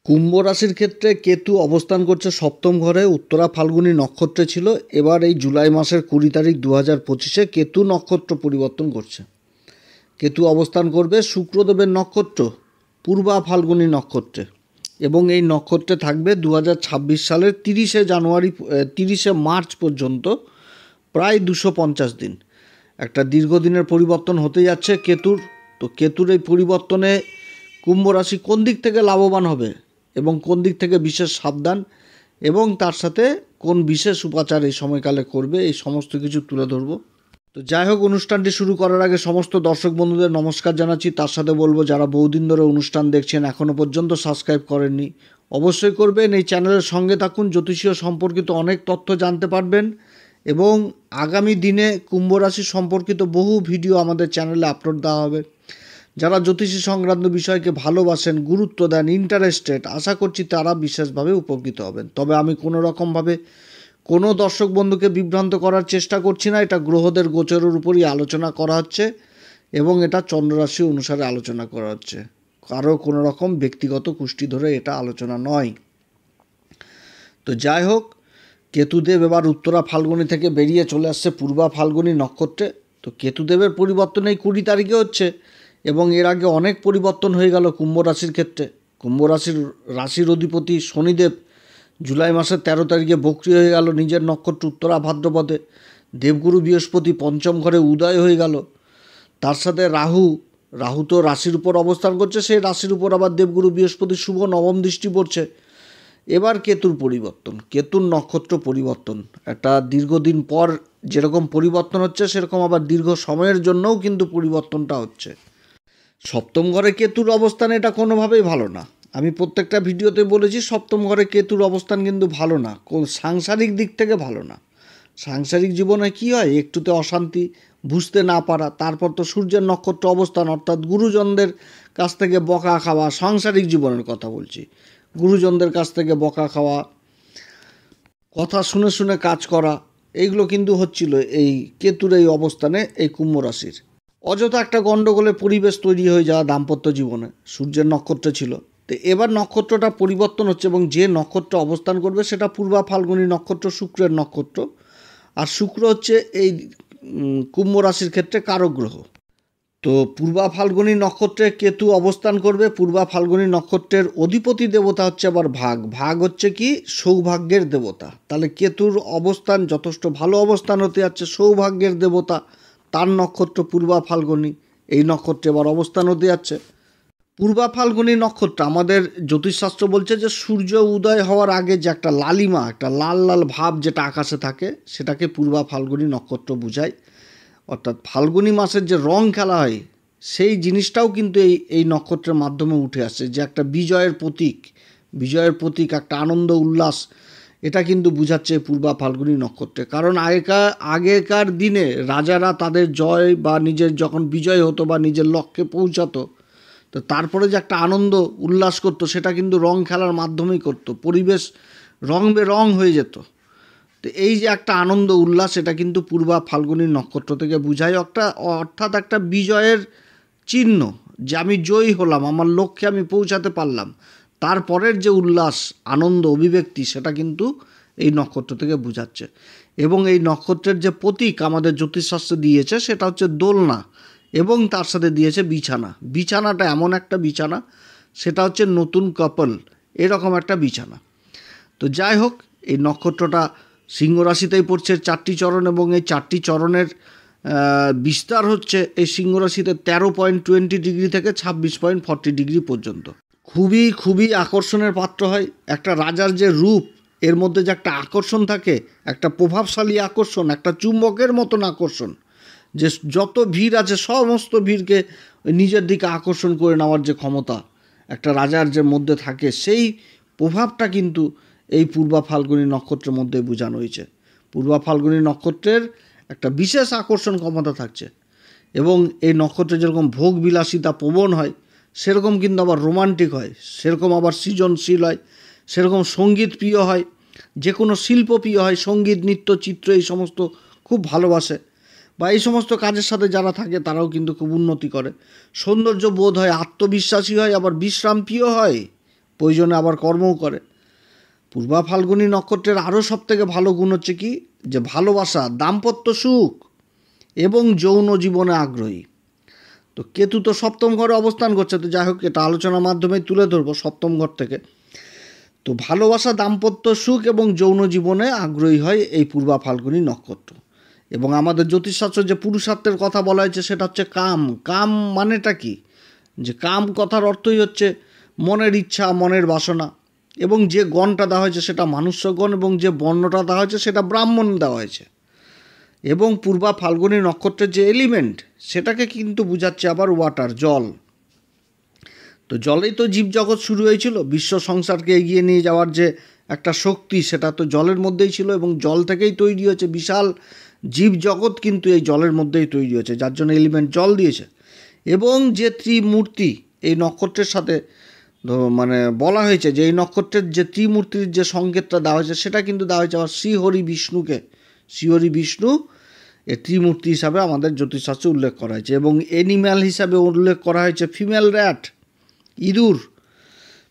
কুম্ভ রাশির ক্ষেত্রে কেতু অবস্থান করছে সপ্তম ঘরে, উত্তরা ফাল্গুনী নক্ষত্রে ছিল। এবার এই জুলাই মাসের 20 তারিখ 2025-এ কেতু নক্ষত্র পরিবর্তন করছে। কেতু অবস্থান করবে শুক্রদেবের নক্ষত্র পূর্বা ফাল্গুনী নক্ষত্রে, এবং এই নক্ষত্রে থাকবে 2026 সালের 30শে মার্চ পর্যন্ত, প্রায় 250 দিন। একটা দীর্ঘদিনের পরিবর্তন হতে যাচ্ছে কেতুর। তো কেতুর এই পরিবর্তনে কুম্ভ রাশি কোন দিক থেকে লাভবান হবে এবং কোন দিক থেকে বিশেষ সাবধান, এবং তার সাথে কোন বিশেষ উপাচার এই সময়কালে করবে, এই সমস্ত কিছু তুলে ধরব। তো যাই হোক, অনুষ্ঠানটি শুরু করার আগে সমস্ত দর্শক বন্ধুদের নমস্কার জানাচ্ছি। তার সাথে বলবো, যারা বহুদিন ধরে অনুষ্ঠান দেখছেন এখনও পর্যন্ত সাবস্ক্রাইব করেননি, অবশ্যই করবেন। এই চ্যানেলের সঙ্গে থাকুন, জ্যোতিষীয় সম্পর্কিত অনেক তথ্য জানতে পারবেন, এবং আগামী দিনে কুম্ভ রাশি সম্পর্কিত বহু ভিডিও আমাদের চ্যানেলে আপলোড দেওয়া হবে। যারা জ্যোতিষী সংক্রান্ত বিষয়কে ভালোবাসেন, গুরুত্ব দেন, ইন্টারেস্টেড, আশা করছি তারা বিশেষভাবে উপকৃত হবেন। তবে আমি কোনো রকমভাবে কোনো দর্শক বন্ধুকে বিভ্রান্ত করার চেষ্টা করছি না। এটা গ্রহদের গোচরের উপরই আলোচনা করা হচ্ছে, এবং এটা চন্দ্ররাশি অনুসারে আলোচনা করা হচ্ছে। কারো কোনো রকম ব্যক্তিগত কুষ্টি ধরে এটা আলোচনা নয়। তো যাই হোক, কেতুদেব এবার উত্তরা ফাল্গুনী থেকে বেরিয়ে চলে আসছে পূর্বা ফাল্গুনী নক্ষত্রে। তো কেতুদেবের পরিবর্তন এই 20 তারিখে হচ্ছে, এবং এর আগে অনেক পরিবর্তন হয়ে গেল কুম্ভ রাশির ক্ষেত্রে। কুম্ভ রাশির অধিপতি শনিদেব জুলাই মাসের 13 তারিখে বক্রী হয়ে গেল নিজের নক্ষত্র উত্তরা ভাদ্রপদে। দেবগুরু বৃহস্পতি পঞ্চম ঘরে উদয় হয়ে গেল। তার সাথে রাহু তো রাশির উপর অবস্থান করছে, সেই রাশির উপর আবার দেবগুরু বৃহস্পতি শুভ নবম দৃষ্টি পড়ছে। এবার কেতুর পরিবর্তন, কেতুর নক্ষত্র পরিবর্তন। একটা দীর্ঘদিন পর যেরকম পরিবর্তন হচ্ছে, সেরকম আবার দীর্ঘ সময়ের জন্যও কিন্তু পরিবর্তনটা হচ্ছে। সপ্তম ঘরে কেতুর অবস্থান এটা কোনোভাবেই ভালো না। আমি প্রত্যেকটা ভিডিওতে বলেছি, সপ্তম ঘরে কেতুর অবস্থান কিন্তু ভালো না, সাংসারিক দিক থেকে ভালো না। সাংসারিক জীবনে কী হয়, একটুতে অশান্তি, বুঝতে না পারা, তারপর তো সূর্যের নক্ষত্র অবস্থান, অর্থাৎ গুরুজনদের কাছ থেকে বকা খাওয়া, সাংসারিক জীবনের কথা বলছি। গুরুজনদের কাছ থেকে বকা খাওয়া, কথা শুনে শুনে কাজ করা, এইগুলো কিন্তু হচ্ছিল এই কেতুর এই অবস্থানে এই কুম্ভ রাশির। অযথা একটা গণ্ডগোলের পরিবেশ তৈরি হয়ে যাওয়া দাম্পত্য জীবনে। সূর্যের নক্ষত্র ছিল, তো এবার নক্ষত্রটা পরিবর্তন হচ্ছে, এবং যে নক্ষত্র অবস্থান করবে সেটা পূর্বা ফাল্গুনী নক্ষত্র, শুক্রের নক্ষত্র। আর শুক্র হচ্ছে এই কুম্ভ রাশির ক্ষেত্রে কারক গ্রহ। তো পূর্বা ফাল্গুনী নক্ষত্রে কেতু অবস্থান করবে। পূর্বা ফাল্গুনী নক্ষত্রের অধিপতি দেবতা হচ্ছে আবার ভাগ হচ্ছে কি সৌভাগ্যের দেবতা। তাহলে কেতুর অবস্থান যথেষ্ট ভালো অবস্থান হতে যাচ্ছে। সৌভাগ্যের দেবতা, তার নক্ষত্র পূর্বা ফাল্গুনী, এই নক্ষত্রে এবার অবস্থান হতে যাচ্ছে। পূর্বা ফাল্গুনী নক্ষত্র, আমাদের জ্যোতিষশাস্ত্র বলছে যে সূর্য উদয় হওয়ার আগে যে একটা লালিমা, একটা লাল লাল ভাব যেটা আকাশে থাকে, সেটাকে পূর্বা ফাল্গুনী নক্ষত্র বোঝায়। অর্থাৎ ফাল্গুনী মাসের যে রং খেলা হয়, সেই জিনিসটাও কিন্তু এই নক্ষত্রের মাধ্যমে উঠে আসছে, যে একটা বিজয়ের প্রতীক, একটা আনন্দ উল্লাস, এটা কিন্তু বোঝাচ্ছে পূর্বা ফাল্গুনী নক্ষত্রে। কারণ আগেকার দিনে রাজারা তাদের জয় বা নিজের যখন বিজয় হতো বা নিজের লক্ষ্যে পৌঁছাতো, তো তারপরে যে একটা আনন্দ উল্লাস করতো, সেটা কিন্তু রং খেলার মাধ্যমেই করতো। পরিবেশ রং বেরং হয়ে যেত। তো এই যে একটা আনন্দ উল্লাস, এটা কিন্তু পূর্বা ফাল্গুনী নক্ষত্র থেকে বোঝায়। অর্থাৎ একটা বিজয়ের চিহ্ন, যে আমি জয়ী হলাম, আমার লক্ষ্যে আমি পৌঁছাতে পারলাম, তারপরের যে উল্লাস, আনন্দ, অভিব্যক্তি, সেটা কিন্তু এই নক্ষত্র থেকে বোঝাচ্ছে। এবং এই নক্ষত্রের যে প্রতীক আমাদের জ্যোতিষশাস্ত্রে দিয়েছে, সেটা হচ্ছে দোলনা, এবং তার সাথে দিয়েছে বিছানাটা এমন একটা বিছানা, সেটা হচ্ছে নতুন কাপল, এরকম একটা বিছানা। তো যাই হোক, এই নক্ষত্রটা সিংহ রাশিতেই পড়ছে 4টি চরণ, এবং এই 4টি চরণের বিস্তার হচ্ছে এই সিংহ রাশিতে 13.20 ডিগ্রি থেকে 26.40 ডিগ্রি পর্যন্ত। খুবই আকর্ষণের পাত্র হয়। একটা রাজার যে রূপ, এর মধ্যে যে একটা আকর্ষণ থাকে, একটা প্রভাবশালী আকর্ষণ, একটা চুম্বকের মতন আকর্ষণ, যে যত ভিড় আছে সমস্ত ভিড়কে নিজের দিকে আকর্ষণ করে নেওয়ার যে ক্ষমতা একটা রাজার যে মধ্যে থাকে, সেই প্রভাবটা কিন্তু এই পূর্বা ফাল্গুনী নক্ষত্রের মধ্যে বোঝানো হয়েছে। পূর্বা ফাল্গুনী নক্ষত্রের একটা বিশেষ আকর্ষণ ক্ষমতা থাকছে, এবং এই নক্ষত্রে যেরকম ভোগ বিলাসিতা প্রবণ হয়, সেরকম কিন্তু আবার রোমান্টিক হয়, সেরকম আবার সৃজনশীল হয়, সেরকম সঙ্গীত প্রিয় হয়, যে কোনো শিল্প প্রিয় হয়, সঙ্গীত, নৃত্য, চিত্র, এই সমস্ত খুব ভালোবাসে, বা এই সমস্ত কাজের সাথে যারা থাকে তারাও কিন্তু খুব উন্নতি করে। সৌন্দর্য বোধ হয়, আত্মবিশ্বাসী হয়, আবার বিশ্রাম প্রিয় হয়, প্রয়োজনে আবার কর্মও করে। পূর্বা ফাল্গুনী নক্ষত্রের আরও সবথেকে ভালো গুণ হচ্ছে কি, যে ভালোবাসা, দাম্পত্য সুখ এবং যৌন জীবনে আগ্রহী। তো কেতু তো সপ্তম ঘরে অবস্থান করছে, তো যাই হোক এটা আলোচনার মাধ্যমে তুলে ধরবো সপ্তম ঘর থেকে। তো ভালোবাসা, দাম্পত্য সুখ এবং যৌন জীবনে আগ্রহী হয় এই পূর্বা ফাল্গুনী নক্ষত্র। এবং আমাদের জ্যোতিষশাস্ত্র যে পুরুষার্থের কথা বলা হয়েছে সেটা হচ্ছে কাম। কাম মানেটা কি, যে কাম কথার অর্থই হচ্ছে মনের ইচ্ছা, মনের বাসনা। এবং যে গণটা দেওয়া হয়েছে সেটা মানুষ্যগণ, এবং যে বর্ণটা দেওয়া হয়েছে সেটা ব্রাহ্মণ দেওয়া হয়েছে। এবং পূর্বা ফাল্গুনী নক্ষত্রের যে এলিমেন্ট সেটাকে কিন্তু বোঝাচ্ছে আবার ওয়াটার, জল। তো জলেই তো জীবজগৎ শুরু হয়েছিল, বিশ্ব সংসারকে এগিয়ে নিয়ে যাওয়ার যে একটা শক্তি সেটা তো জলের মধ্যেই ছিল, এবং জল থেকেই তৈরি হয়েছে বিশাল জীবজগৎ, কিন্তু এই জলের মধ্যেই তৈরি হয়েছে, যার জন্য এলিমেন্ট জল দিয়েছে। এবং যে ত্রিমূর্তি এই নক্ষত্রের সাথে মানে বলা হয়েছে, যে এই নক্ষত্রের যে ত্রিমূর্তির যে সংকেতটা দেওয়া হয়েছে সেটা কিন্তু দেওয়া হয়েছে আবার শ্রীহরি বিষ্ণুকে। শ্রীহরি বিষ্ণু এ ত্রিমূর্তি হিসাবে আমাদের জ্যোতিষশাস্ত্রে উল্লেখ করা হয়েছে। এবং অ্যানিম্যাল হিসাবে উল্লেখ করা হয়েছে ফিমেল র্যাট, ইঁদুর,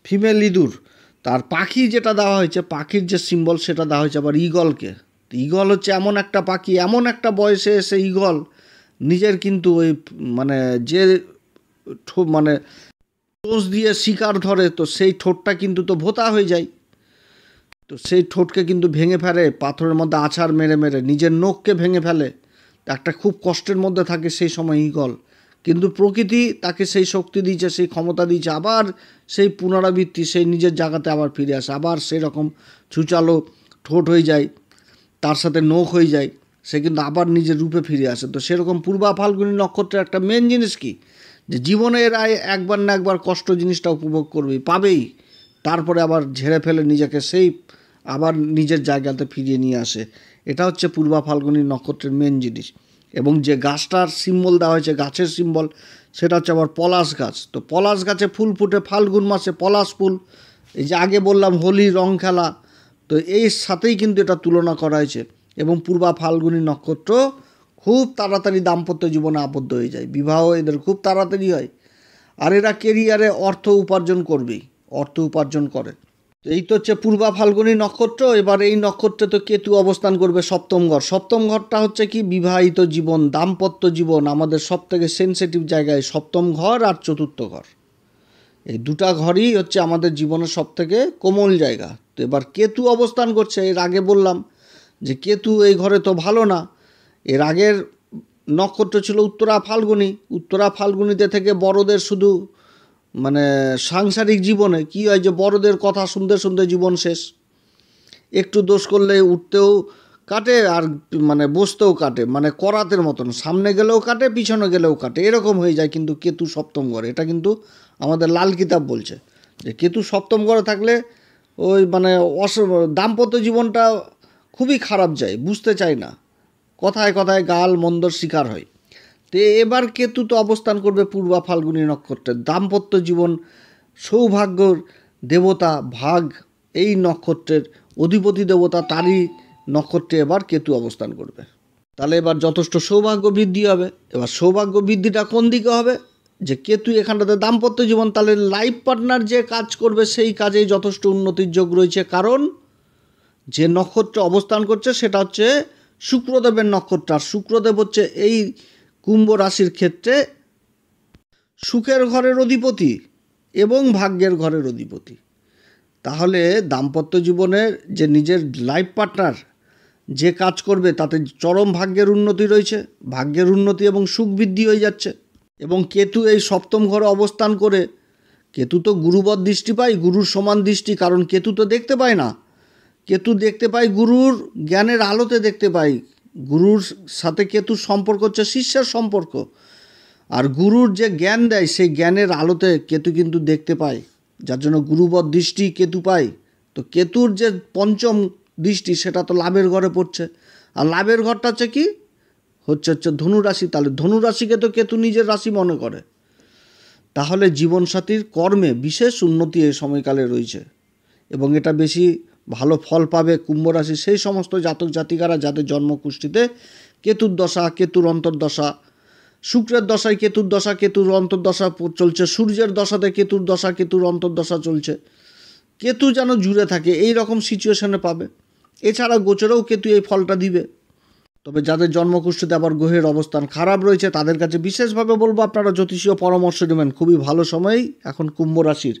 ফিমেল ইঁদুর। তার পাখি যেটা দেওয়া হয়েছে, পাখির যে সিম্বল সেটা দেওয়া হয়েছে আবার ঈগলকে। ঈগল হচ্ছে এমন একটা পাখি, এমন একটা বয়সে এসে ঈগল নিজের কিন্তু ওই মানে যে মানে টোস দিয়ে শিকার ধরে, তো সেই ঠোঁটটা কিন্তু তো ভোঁতা হয়ে যায়, তো সেই ঠোঁটকে কিন্তু ভেঙে ফেলে, পাথরের মধ্যে আছাড় মেরে মেরে নিজের নখকে ভেঙে ফেলে। একটা খুব কষ্টের মধ্যে থাকে সেই সময় ঈগল, কিন্তু প্রকৃতি তাকে সেই শক্তি দিয়েছে, সেই ক্ষমতা দিয়েছে, আবার সেই পুনরাবৃত্তি, সেই নিজের জায়গাতে আবার ফিরে আসে, আবার সেই রকম ছুচালো ঠোঁট হয়ে যায়, তার সাথে নখ হয়ে যায়, সে কিন্তু আবার নিজের রূপে ফিরে আসে। তো সেরকম পূর্বা ফাল্গুনী নক্ষত্রের একটা মেন জিনিস কি, যে জীবনের একবার না একবার কষ্ট জিনিসটা উপভোগ করবেই, পাবেই, তারপরে আবার ঝেড়ে ফেলে নিজেকে সেই আবার নিজের জায়গাতে ফিরিয়ে নিয়ে আসে। এটা হচ্ছে পূর্বা ফাল্গুনী নক্ষত্রের মেন জিনিস। এবং যে গাছটার সিম্বল দেওয়া হয়েছে, গাছের সিম্বল, সেটা হচ্ছে আবার পলাশ গাছ। তো পলাশ গাছে ফুল ফুটে ফাল্গুন মাসে, পলাশ ফুল, এই যে আগে বললাম হোলি রং খেলা, তো এর সাথেই কিন্তু এটা তুলনা করা হয়েছে। এবং পূর্বা ফাল্গুনী নক্ষত্র খুব তাড়াতাড়ি দাম্পত্য জীবনে আবদ্ধ হয়ে যায়, বিবাহ এদের খুব তাড়াতাড়ি হয়, আর এরা কেরিয়ারে অর্থ উপার্জন করবেই, অর্থ উপার্জন করে। তো এই তো হচ্ছে পূর্বা ফাল্গুনী নক্ষত্র। এবার এই নক্ষত্রে তো কেতু অবস্থান করবে সপ্তম ঘর। সপ্তম ঘরটা হচ্ছে কি, বিবাহিত জীবন, দাম্পত্য জীবন, আমাদের সব থেকে সেন্সিটিভ জায়গায় সপ্তম ঘর আর চতুর্থ ঘর, এই দুটা ঘরই হচ্ছে আমাদের জীবনের সব থেকে কোমল জায়গা। তো এবার কেতু অবস্থান করছে, এর আগে বললাম যে কেতু এই ঘরে তো ভালো না। এর আগের নক্ষত্র ছিল উত্তরা ফাল্গুনী। উত্তরা ফাল্গুনীতে থেকে বড়দের শুধু মানে সাংসারিক জীবনে কি হয়, যে বড়দের কথা শুনতে শুনতে জীবন শেষ, একটু দোষ করলে উঠতেও কাটে আর মানে বসতেও কাটে, মানে করাতের মতন, সামনে গেলেও কাটে পিছনে গেলেও কাটে, এরকম হয়ে যায়। কিন্তু কেতু সপ্তম ঘরে, এটা কিন্তু আমাদের লাল কিতাব বলছে যে কেতু সপ্তম ঘরে থাকলে ওই মানে দাম্পত্য জীবনটা খুবই খারাপ যায়, বুঝতে চায় না, কথায় কথায় গাল মন্দর শিকার হয়। তো এবার কেতু তো অবস্থান করবে পূর্বা ফাল্গুনী নক্ষত্রে, দাম্পত্য জীবন, সৌভাগ্যর দেবতা ভাগ, এই নক্ষত্রের অধিপতি দেবতা, তারই নক্ষত্রে এবার কেতু অবস্থান করবে। তাহলে এবার যথেষ্ট সৌভাগ্য বৃদ্ধি হবে। এবার সৌভাগ্য বৃদ্ধিটা কোন দিকে হবে, যে কেতু এখানটাতে দাম্পত্য জীবন, তাহলে লাইফ পার্টনার যে কাজ করবে সেই কাজেই যথেষ্ট উন্নতির যোগ রয়েছে। কারণ যে নক্ষত্রে অবস্থান করছে সেটা হচ্ছে শুক্রদেবের নক্ষত্র, আর শুক্রদেব হচ্ছে এই কুম্ভ রাশির ক্ষেত্রে সুখের ঘরের অধিপতি এবং ভাগ্যের ঘরের অধিপতি। তাহলে দাম্পত্য জীবনের যে নিজের লাইফ পার্টনার যে কাজ করবে তাতে চরম ভাগ্যের উন্নতি রয়েছে, ভাগ্যের উন্নতি এবং সুখ বৃদ্ধি হয়ে যাচ্ছে। এবং কেতু এই সপ্তম ঘরে অবস্থান করে, কেতু তো গুরুবৎ দৃষ্টি পায়, গুরুর সমান দৃষ্টি, কারণ কেতু তো দেখতে পায় না, কেতু দেখতে পায় গুরুর জ্ঞানের আলোতে দেখতে পায়। গুরুর সাথে কেতুর সম্পর্ক হচ্ছে শিষ্যের সম্পর্ক, আর গুরুর যে জ্ঞান দেয় সেই জ্ঞানের আলোতে কেতু কিন্তু দেখতে পায়, যার জন্য গুরুবৎ দৃষ্টি কেতু পায়। তো কেতুর যে পঞ্চম দৃষ্টি সেটা তো লাভের ঘরে পড়ছে, আর লাভের ঘরটা হচ্ছে কি, হচ্ছে ধনুরাশি। তাহলে ধনুরাশিকে তো কেতু নিজের রাশি মনে করে। তাহলে জীবনসাথীর কর্মে বিশেষ উন্নতি এই সময়কালে রয়েছে, এবং এটা বেশি ভালো ফল পাবে কুম্ভ রাশি সেই সমস্ত জাতক জাতিকারা যাদের জন্মকুষ্ঠিতে কেতুর দশা, কেতুর অন্তর্দশা, শুক্রের দশায় কেতুর দশা, কেতুর অন্তর্দশা চলছে, সূর্যের দশাতে কেতুর দশা, কেতুর অন্তর্দশা চলছে। কেতু যেন জুড়ে থাকে এই রকম সিচুয়েশনে পাবে। এছাড়া গোচরেও কেতু এই ফলটা দিবে। তবে যাদের জন্মকুষ্ঠিতে আবার গ্রহের অবস্থান খারাপ রয়েছে তাদের কাছে বিশেষভাবে বলবো আপনারা জ্যোতিষীয় পরামর্শ নেবেন। খুবই ভালো সময়ই এখন কুম্ভ রাশির,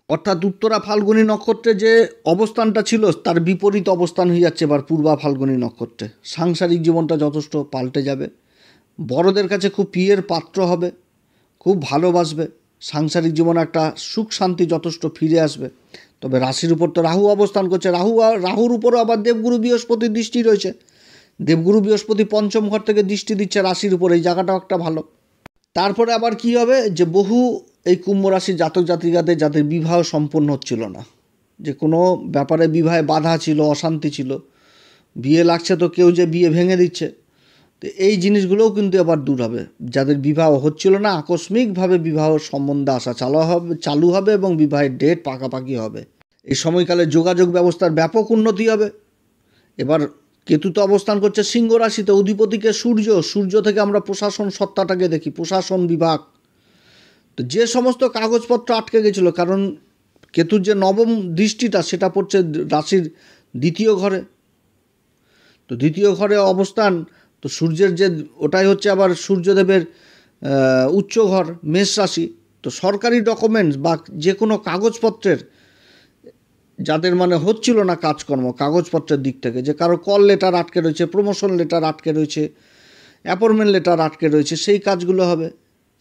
অর্থাৎ উত্তরা ফাল্গুনী নক্ষত্রে যে অবস্থানটা ছিল তার বিপরীত অবস্থান হয়ে যাচ্ছে এবার পূর্বা ফাল্গুনী নক্ষত্রে। সাংসারিক জীবনটা যথেষ্ট পাল্টে যাবে, বড়দের কাছে খুব প্রিয়ের পাত্র হবে, খুব ভালোবাসবে, সাংসারিক জীবনে একটা সুখ শান্তি যথেষ্ট ফিরে আসবে। তবে রাশির উপর তো রাহু অবস্থান করছে, রাহুর উপরও আবার দেবগুরু বৃহস্পতির দৃষ্টি রয়েছে। দেবগুরু বৃহস্পতি পঞ্চম ঘর থেকে দৃষ্টি দিচ্ছে রাশির উপর, এই জায়গাটাও একটা ভালো। তারপরে আবার কি হবে যে বহু এই কুম্ভ রাশির জাতক জাতিকাদের যাদের বিবাহ সম্পন্ন হচ্ছিল না, যে কোনো ব্যাপারে বিবাহে বাধা ছিল, অশান্তি ছিল, বিয়ে লাগছে তো কেউ যে বিয়ে ভেঙে দিচ্ছে, তো এই জিনিসগুলোও কিন্তু আবার দূর হবে। যাদের বিবাহ হচ্ছিল না আকস্মিকভাবে বিবাহ সম্বন্ধে আসা চালু হবে এবং বিবাহের ডেট পাকাপাকি হবে। এই সময়কালে যোগাযোগ ব্যবস্থার ব্যাপক উন্নতি হবে। এবার কেতু তো অবস্থান করছে সিংহ রাশিতে, অধিপতিকে সূর্য থেকে আমরা প্রশাসন সত্তাটাকে দেখি, প্রশাসন বিভাগ। তো যে সমস্ত কাগজপত্র আটকে গেছিলো, কারণ কেতুর যে নবম দৃষ্টিটা সেটা পড়ছে রাশির দ্বিতীয় ঘরে, তো দ্বিতীয় ঘরে অবস্থান, তো সূর্যের যে ওটাই হচ্ছে আবার সূর্যদেবের উচ্চ ঘর মেষ রাশি। তো সরকারি ডকুমেন্টস বা যে কোনো কাগজপত্রের যাদের মানে হচ্ছিল না কাজকর্ম কাগজপত্রের দিক থেকে, যে কারো কল লেটার আটকে রয়েছে, প্রমোশন লেটার আটকে রয়েছে, অ্যাপয়েন্টমেন্ট লেটার আটকে রয়েছে, সেই কাজগুলো হবে।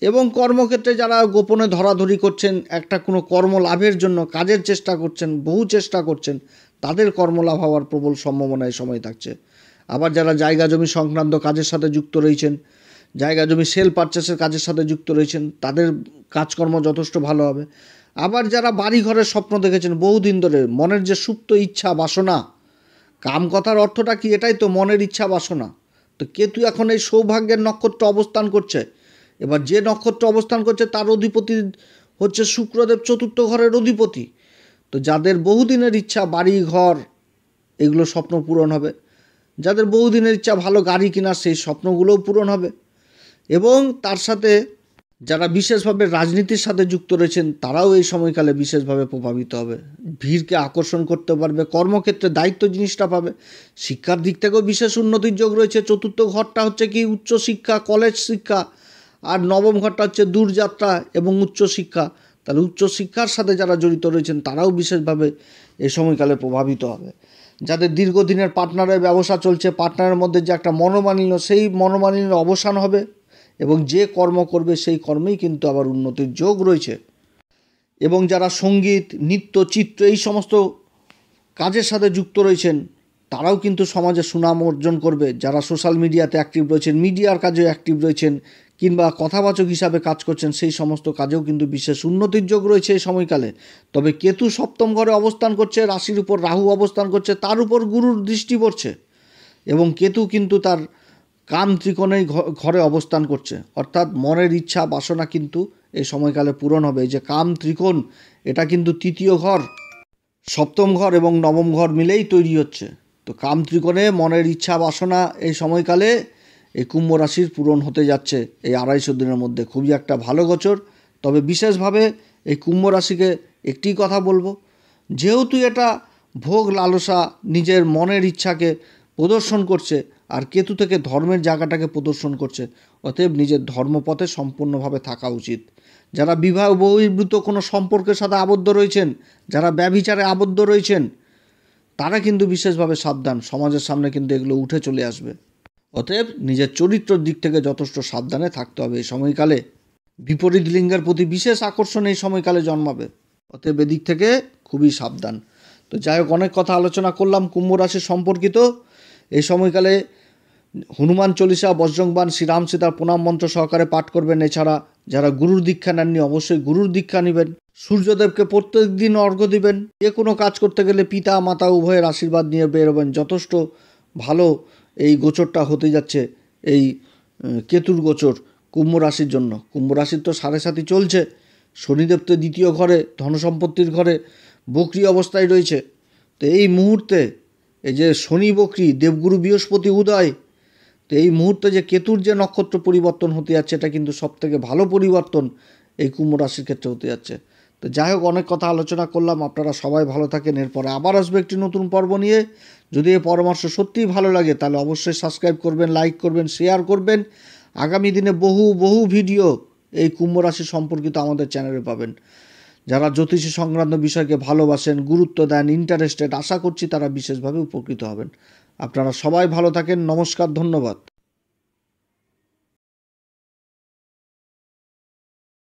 এবং কর্মক্ষেত্রে যারা গোপনে ধরাধরি করছেন, একটা কোনো কর্ম লাভের জন্য কাজের চেষ্টা করছেন, বহু চেষ্টা করছেন, তাদের কর্মলাভ হওয়ার প্রবল সম্ভাবনা এই সময় থাকছে। আবার যারা জায়গা জমি সংক্রান্ত কাজের সাথে যুক্ত রয়েছেন, জায়গা জমি সেল পারচেসের কাজের সাথে যুক্ত রয়েছেন, তাদের কাজকর্ম যথেষ্ট ভালো হবে। আবার যারা বাড়ি ঘরের স্বপ্ন দেখেছেন বহুদিন ধরে, মনের যে সুপ্ত ইচ্ছা বাসনা, কাম কথার অর্থটা কি, এটাই তো মনের ইচ্ছা বাসনা। তো কেতু এখন এই সৌভাগ্যের নক্ষত্র অবস্থান করছে। এবার যে নক্ষত্র অবস্থান করছে তার অধিপতি হচ্ছে শুক্রদেব, চতুর্থ ঘরের অধিপতি। তো যাদের বহুদিনের ইচ্ছা বাড়ি ঘর এগুলো স্বপ্ন পূরণ হবে, যাদের বহুদিনের ইচ্ছা ভালো গাড়ি কেনার সেই স্বপ্নগুলোও পূরণ হবে। এবং তার সাথে যারা বিশেষভাবে রাজনীতির সাথে যুক্ত রয়েছেন তারাও এই সময়কালে বিশেষভাবে প্রভাবিত হবে, ভিড়কে আকর্ষণ করতে পারবে, কর্মক্ষেত্রে দায়িত্ব জিনিসটা পাবে। শিক্ষার দিক থেকেও বিশেষ উন্নতির যোগ রয়েছে। চতুর্থ ঘরটা হচ্ছে কি উচ্চশিক্ষা, কলেজ শিক্ষা, আর নবম ঘরটা হচ্ছে দূরযাত্রা এবং উচ্চশিক্ষা। তাহলে উচ্চশিক্ষার সাথে যারা জড়িত রয়েছেন তারাও বিশেষভাবে এই সময়কালে প্রভাবিত হবে। যাদের দীর্ঘদিনের পার্টনারের ব্যবসা চলছে, পার্টনারের মধ্যে যে একটা মনোমালিন্য, সেই মনোমালিন্যের অবসান হবে এবং যে কর্ম করবে সেই কর্মেই কিন্তু আবার উন্নতির যোগ রয়েছে। এবং যারা সঙ্গীত, নৃত্য, চিত্র এই সমস্ত কাজের সাথে যুক্ত রয়েছেন তারাও কিন্তু সমাজে সুনাম অর্জন করবে। যারা সোশ্যাল মিডিয়াতে অ্যাক্টিভ রয়েছেন, মিডিয়ার কাজেও অ্যাক্টিভ রয়েছেন, কিংবা কথাবাচক হিসাবে কাজ করছেন, সেই সমস্ত কাজেও কিন্তু বিশেষ উন্নতির যোগ রয়েছে এই সময়কালে। তবে কেতু সপ্তম ঘরে অবস্থান করছে, রাশির উপর রাহু অবস্থান করছে, তার উপর গুরুর দৃষ্টি পড়ছে এবং কেতু কিন্তু তার কাম ত্রিকোণেই ঘরে অবস্থান করছে। অর্থাৎ মনের ইচ্ছা বাসনা কিন্তু এই সময়কালে পূরণ হবে। এই যে কাম ত্রিকোণ, এটা কিন্তু তৃতীয় ঘর, সপ্তম ঘর এবং নবম ঘর মিলেই তৈরি হচ্ছে। তো কাম ত্রিকোণে মনের ইচ্ছা বাসনা এই সময়কালে এই কুম্ভ রাশির পূরণ হতে যাচ্ছে এই 250 দিনের মধ্যে। খুবই একটা ভালো গোচর। তবে বিশেষভাবে এই কুম্ভ রাশিকে একটি কথা বলবো, যেহেতু এটা ভোগ লালসা নিজের মনের ইচ্ছাকে প্রদর্শন করছে আর কেতু থেকে ধর্মের জায়গাটাকে প্রদর্শন করছে, অতএব নিজের ধর্মপথে সম্পূর্ণভাবে থাকা উচিত। যারা বিবাহ বহির্ভূত কোনো সম্পর্কের সাথে আবদ্ধ রয়েছেন, যারা ব্যভিচারে আবদ্ধ রয়েছেন, তারা কিন্তু বিশেষভাবে সাবধান, সমাজের সামনে কিন্তু এগুলো উঠে চলে আসবে। অতএব নিজের চরিত্রের দিক থেকে যথেষ্ট সাবধানে থাকতে হবে। এই সময়কালে বিপরীত লিঙ্গের প্রতি বিশেষ আকর্ষণ এই সময়কালে জন্মাবে, অতএব এদিক থেকে খুবই সাবধান। তো যাই হোক, অনেক কথা আলোচনা করলাম কুম্ভ রাশি সম্পর্কিত। এই সময়কালে হনুমান চল্লিশা, বজরংবাণ, শ্রীরাম সীতার প্রণাম মন্ত্র সহকারে পাঠ করবেন। এছাড়া যারা গুরুর দীক্ষা নেননি অবশ্যই গুরুর দীক্ষা নেবেন। সূর্যদেবকে প্রত্যেক দিন অর্ঘ্য দিবেন। যে কোনো কাজ করতে গেলে পিতা মাতা উভয়ের আশীর্বাদ নিয়ে বেরোবেন। যথেষ্ট ভালো এই গোচরটা হতে যাচ্ছে, এই কেতুর গোচর কুম্ভ রাশির জন্য। কুম্ভ রাশির তো 7.5 চলছে, শনিদেব তো দ্বিতীয় ঘরে ধনসম্পত্তির ঘরে বক্রি অবস্থায় রয়েছে। তো এই মুহূর্তে এই যে শনি বক্রি, দেবগুরু বৃহস্পতি উদয়, তো এই মুহূর্তে যে কেতুর যে নক্ষত্র পরিবর্তন হতে যাচ্ছে, এটা কিন্তু সবথেকে ভালো পরিবর্তন এই কুম্ভ রাশির ক্ষেত্রে হতে যাচ্ছে। তো যাই হোক, অনেক কথা আলোচনা করলাম, আপনারা সবাই ভালো থাকেন। এরপরে আবার আসবে একটি নতুন পর্ব নিয়ে। যদি এই পরামর্শ সত্যিই ভালো লাগে তাহলে অবশ্যই সাবস্ক্রাইব করবেন, লাইক করবেন, শেয়ার করবেন। আগামী দিনে বহু ভিডিও এই কুম্ভ রাশি সম্পর্কিত আমাদের চ্যানেলে পাবেন। যারা জ্যোতিষী সংক্রান্ত বিষয়কে ভালোবাসেন, গুরুত্ব দেন, ইন্টারেস্টেড, আশা করছি তারা বিশেষভাবে উপকৃত হবেন। আপনারা সবাই ভালো থাকেন। নমস্কার, ধন্যবাদ।